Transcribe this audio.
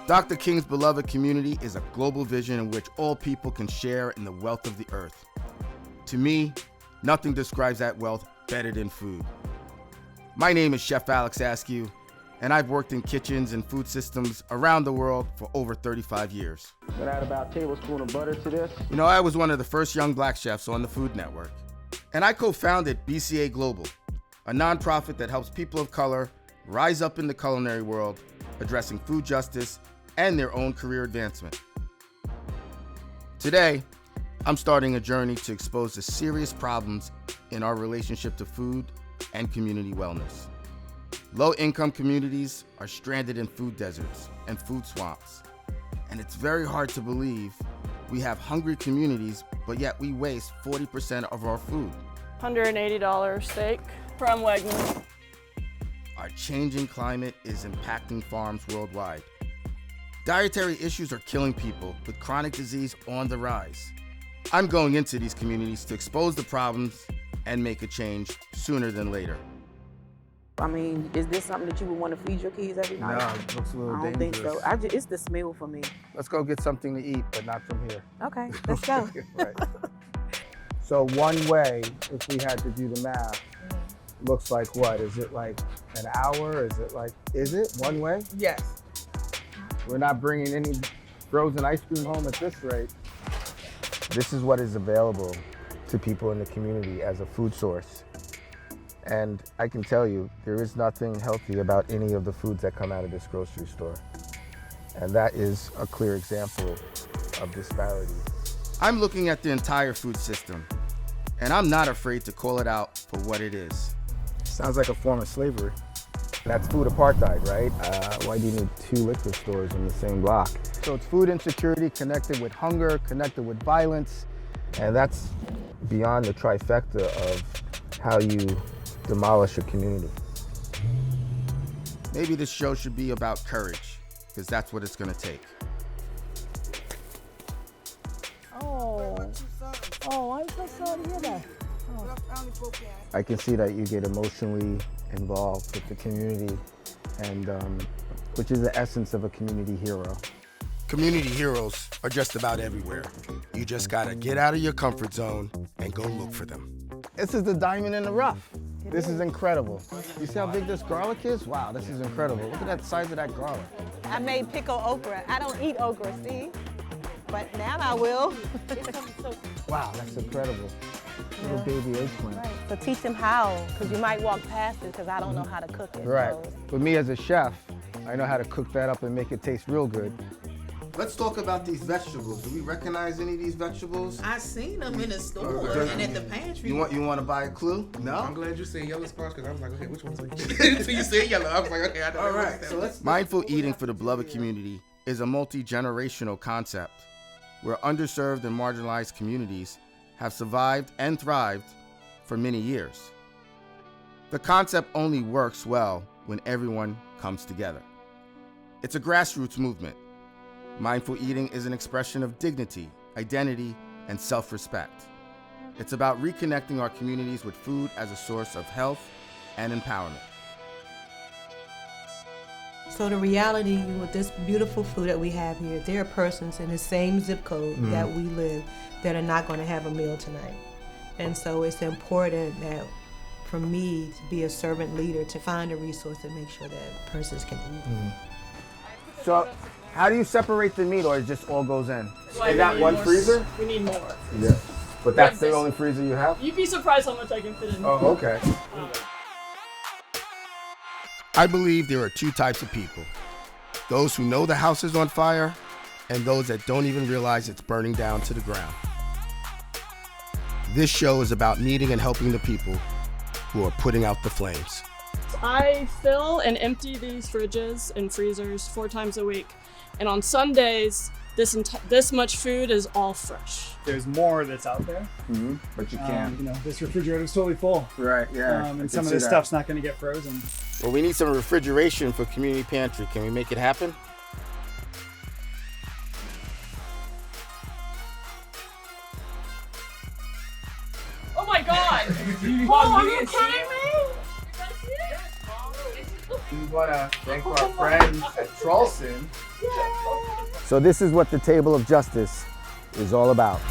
Dr. King's beloved community is a global vision in which all people can share in the wealth of the earth. To me, nothing describes that wealth better than food. My name is Chef Alex Askew, and I've worked in kitchens and food systems around the world for over 35 years. Gonna add about a tablespoon of butter to this. You know, I was one of the first young black chefs on the Food Network, and I co-founded BCA Global, a nonprofit that helps people of color rise up in the culinary world, addressing food justice and their own career advancement. Today, I'm starting a journey to expose the serious problems in our relationship to food and community wellness. Low-income communities are stranded in food deserts and food swamps, and it's very hard to believe we have hungry communities, but yet we waste 40% of our food. $180 steak from Wegmans. Our changing climate is impacting farms worldwide. Dietary issues are killing people, with chronic disease on the rise. I'm going into these communities to expose the problems and make a change sooner than later. I mean, is this something that you would want to feed your kids every night? No, it looks a little I don't dangerous. think so. It's the smell for me. Let's go get something to eat, but not from here. Okay, let's go. Right. So one way, if we had to do the math, looks like what? Is it like an hour? Is it one way? Yes. We're not bringing any frozen ice cream home at this rate. This is what is available to people in the community as a food source. And I can tell you, there is nothing healthy about any of the foods that come out of this grocery store. And that is a clear example of disparity. I'm looking at the entire food system, and I'm not afraid to call it out for what it is. Sounds like a form of slavery. That's food apartheid, right? Why do you need two liquor stores in the same block? So it's food insecurity connected with hunger, connected with violence, and that's beyond the trifecta of how you demolish a community. Maybe this show should be about courage, because that's what it's gonna take. Oh, I'm so sorry to hear that. I can see that you get emotionally involved with the community, and which is the essence of a community hero. Community heroes are just about everywhere. You just gotta get out of your comfort zone and go look for them. This is the diamond in the rough. This is incredible. You see how big this garlic is? Wow, this is incredible. Look at that size of that garlic. I made pickled okra. I don't eat okra, see? But now I will. Wow, that's incredible. Little baby eggplant. Right. So teach them how, because you might walk past it because I don't know how to cook it. Right. So. With me as a chef, I know how to cook that up and make it taste real good. Let's talk about these vegetables. Do we recognize any of these vegetables? I seen them in the store and at the pantry. You want to buy a clue? No? I'm glad you said yellow squash because I was like, okay, which one's like? Until you said yellow, I was like, okay, I know. All right, so let's. Mindful eating for the beloved community is a multi-generational concept where underserved and marginalized communities have survived and thrived for many years. The concept only works well when everyone comes together. It's a grassroots movement. Mindful eating is an expression of dignity, identity, and self-respect. It's about reconnecting our communities with food as a source of health and empowerment. So the reality with this beautiful food that we have here, there are persons in the same zip code that we live that are not going to have a meal tonight. And so it's important that for me to be a servant leader, to find a resource to make sure that persons can eat. So, how do you separate the meat, or it just all goes in? Why Is that we need one more? freezer? We need more. Yeah. But that's the this. only freezer you have? You'd be surprised how much I can fit in. Oh, okay. I believe there are two types of people. Those who know the house is on fire, and those that don't even realize it's burning down to the ground. This show is about meeting and helping the people who are putting out the flames. I fill and empty these fridges and freezers 4 times a week. And on Sundays, this much food is all fresh. There's more that's out there. But you can't. This refrigerator is totally full. Right, yeah. And some of this stuff's not going to get frozen. Well, we need some refrigeration for community pantry. Can we make it happen? We want to thank our friends at Trolson. So this is what the Table of Justice is all about.